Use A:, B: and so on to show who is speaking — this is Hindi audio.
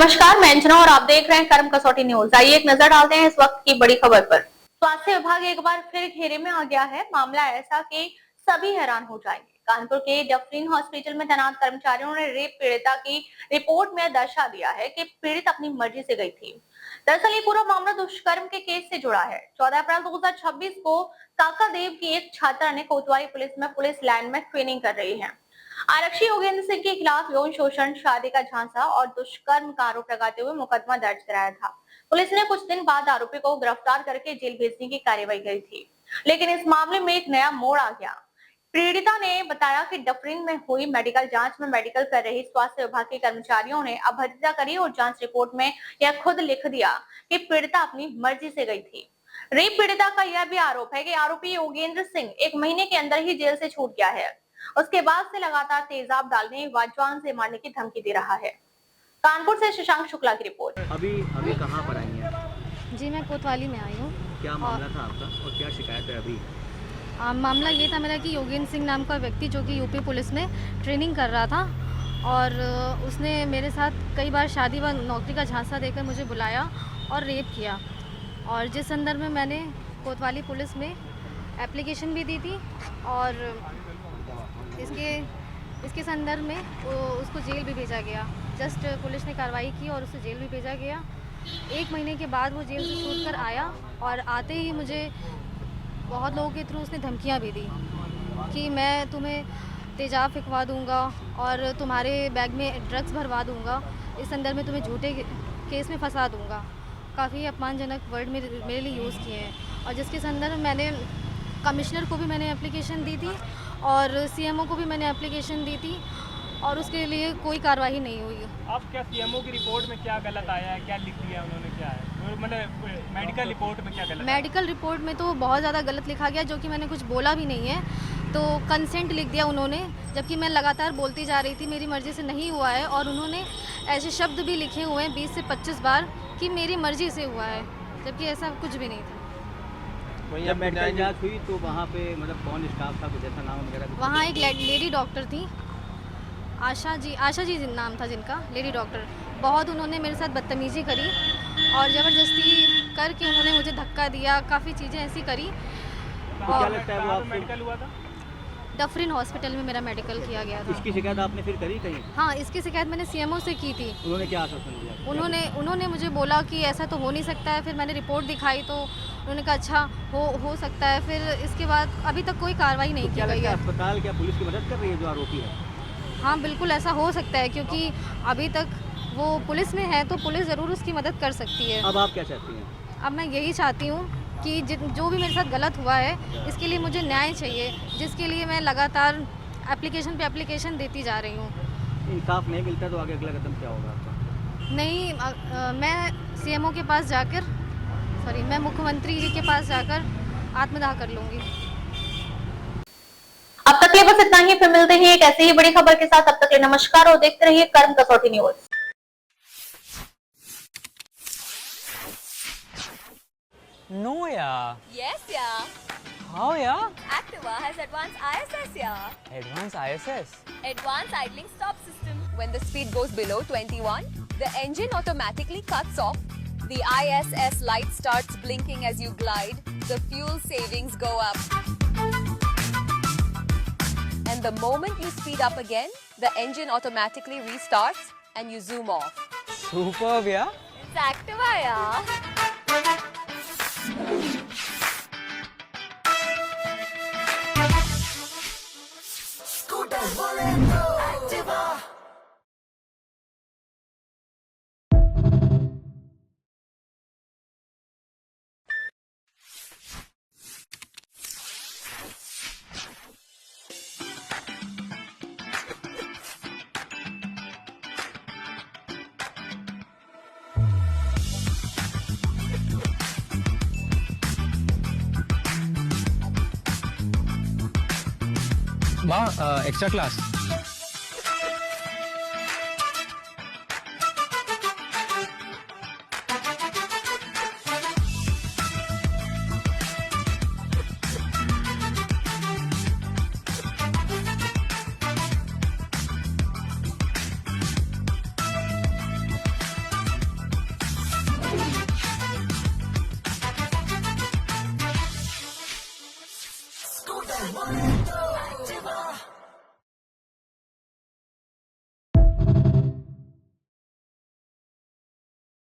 A: नमस्कार, मैं अंजना और आप देख रहे हैं कर्म कसौटी न्यूज। आइए एक नजर डालते हैं इस वक्त की बड़ी खबर पर। स्वास्थ्य विभाग एक बार फिर घेरे में आ गया है। मामला ऐसा कि सभी हैरान हो जाएंगे। कानपुर के डफरीन हॉस्पिटल में तैनात कर्मचारियों ने रेप पीड़िता की रिपोर्ट में दर्शा दिया है कि पीड़ित अपनी मर्जी से गई थी। दरअसल ये पूरा मामला दुष्कर्म के केस से जुड़ा है। 14 अप्रैल 2026 को काकादेव की एक छात्रा ने कोतवाली पुलिस में पुलिस लाइन में ट्रेनिंग कर रही है। आरक्षी योगेंद्र सिंह के खिलाफ यौन शोषण, शादी का झांसा और दुष्कर्म का आरोप लगाते हुए मुकदमा दर्ज कराया था। पुलिस ने कुछ दिन बाद आरोपी को गिरफ्तार करके जेल भेजने की कार्रवाई की थी, लेकिन इस मामले में एक नया मोड़ आ गया। पीड़िता ने बताया कि डफरिन में हुई मेडिकल जांच में मेडिकल कर रही स्वास्थ्य विभाग के कर्मचारियों ने अभद्रता करी और जांच रिपोर्ट में यह खुद लिख दिया कि पीड़िता अपनी मर्जी से गई थी। रेप पीड़िता का यह भी आरोप है कि आरोपी योगेंद्र सिंह 1 महीने के अंदर ही जेल से छूट गया है। उसके बाद से लगातार तेजाब डालने व जान से मारने की धमकी दे रहा है। कानपुर से शशांक शुक्ला की रिपोर्ट।
B: अभी अभी कहाँ पर आई हैं?
C: जी, मैं कोतवाली में आई हूँ।
B: क्या मामला था आपका और क्या शिकायत है अभी?
C: मामला ये था मेरा कि योगेंद्र सिंह नाम का व्यक्ति जो कि यूपी पुलिस में ट्रेनिंग कर रहा था और उसने मेरे साथ कई बार शादी व नौकरी का झांसा देकर मुझे बुलाया और रेप किया। और जिस संदर्भ में मैंने कोतवाली पुलिस में एप्लीकेशन भी दी थी और इसके संदर्भ में उसको जेल भी भेजा गया। जस्ट पुलिस ने कार्रवाई की और उसे जेल भी भेजा गया। 1 महीने के बाद वो जेल से छूट कर आया और आते ही मुझे बहुत लोगों के थ्रू उसने धमकियां भी दी कि मैं तुम्हें तेजाब फेंकवा दूंगा और तुम्हारे बैग में ड्रग्स भरवा दूंगा, इस संदर्भ में तुम्हें झूठे केस में फंसा दूंगा। काफ़ी अपमानजनक वर्ड मेरे लिए यूज़ किए हैं और जिसके संदर्भ में मैंने कमिश्नर को भी मैंने एप्लीकेशन दी थी और सीएमओ को भी मैंने एप्लीकेशन दी थी और उसके लिए कोई कार्रवाई नहीं हुई।
D: अब क्या सीएमओ की रिपोर्ट में क्या गलत आया है, क्या लिख दिया उन्होंने, क्या है मतलब मेडिकल रिपोर्ट में क्या गलत?
C: मेडिकल रिपोर्ट में तो बहुत ज़्यादा गलत लिखा गया, जो कि मैंने कुछ बोला भी नहीं है। तो कंसेंट लिख दिया उन्होंने, जबकि मैं लगातार बोलती जा रही थी मेरी मर्ज़ी से नहीं हुआ है। और उन्होंने ऐसे शब्द भी लिखे हुए हैं 20 से 25 बार कि मेरी मर्ज़ी से हुआ है, जबकि ऐसा कुछ भी नहीं था।
B: जब मेडिकल जांच हुई तो वहाँ पे मतलब कौन स्टाफ था, कुछ ऐसा नाम वगैरह?
C: वहाँ एक लेडी डॉक्टर थी, आशा जी नाम था जिनका, लेडी डॉक्टर। बहुत उन्होंने मेरे साथ बदतमीज़ी करी और ज़बरदस्ती करके उन्होंने मुझे धक्का दिया, काफ़ी चीज़ें ऐसी करी।
B: तो क्या लगता है वो आपको?
D: मेडिकल हुआ था
C: डफरिन हॉस्पिटल में मेरा मेडिकल किया गया था।
B: इसकी शिकायत आपने फिर करी कहीं?
C: हाँ, इसकी शिकायत मैंने सीएमओ से की थी।
B: उन्होंने क्या आश्वासन दिया?
C: उन्होंने मुझे बोला कि ऐसा तो हो नहीं सकता है। फिर मैंने रिपोर्ट दिखाई तो उन्होंने कहा अच्छा हो सकता है। फिर इसके बाद अभी तक कोई कार्रवाई नहीं की गई है।
B: अस्पताल क्या पुलिस की मदद कर रही है जो आरोपी है?
C: हाँ, बिल्कुल ऐसा हो सकता है, क्योंकि अभी तक वो पुलिस में है तो पुलिस ज़रूर उसकी मदद कर सकती है।
B: अब आप क्या चाहती हैं?
C: अब मैं यही चाहती हूँ कि जो भी मेरे साथ गलत हुआ है इसके लिए मुझे न्याय चाहिए, जिसके लिए मैं लगातार एप्लीकेशन पे एप्लीकेशन देती जा रही हूँ।
B: इंसाफ नहीं मिलता तो आगे अगला कदम क्या होगा आपका?
C: नहीं, मैं सीएमओ के पास जाकर मैं मुख्यमंत्री जी के पास जाकर आत्मदाह कर लूँगी।
A: अब तक के लिए बस इतना ही। फिर मिलते हैं एक ऐसी ही बड़ी खबर के साथ। अब तक के लिए नमस्कार और देखते रहिए कर्म कसौटी news.
E: No, yeah.
F: Yes, yeah.
E: How, yeah?
F: Activa has advanced ISS, yeah.
E: Advanced ISS.
F: Advanced idling stop system. When the speed goes below 21, the engine automatically cuts off. The ISS light starts blinking as you glide. The fuel savings go up. And the moment you speed up again, the engine automatically restarts and you zoom off.
E: Superb, yeah?
F: It's Activa, yeah.
E: माँ, एक्स्ट्रा क्लास।
G: 101.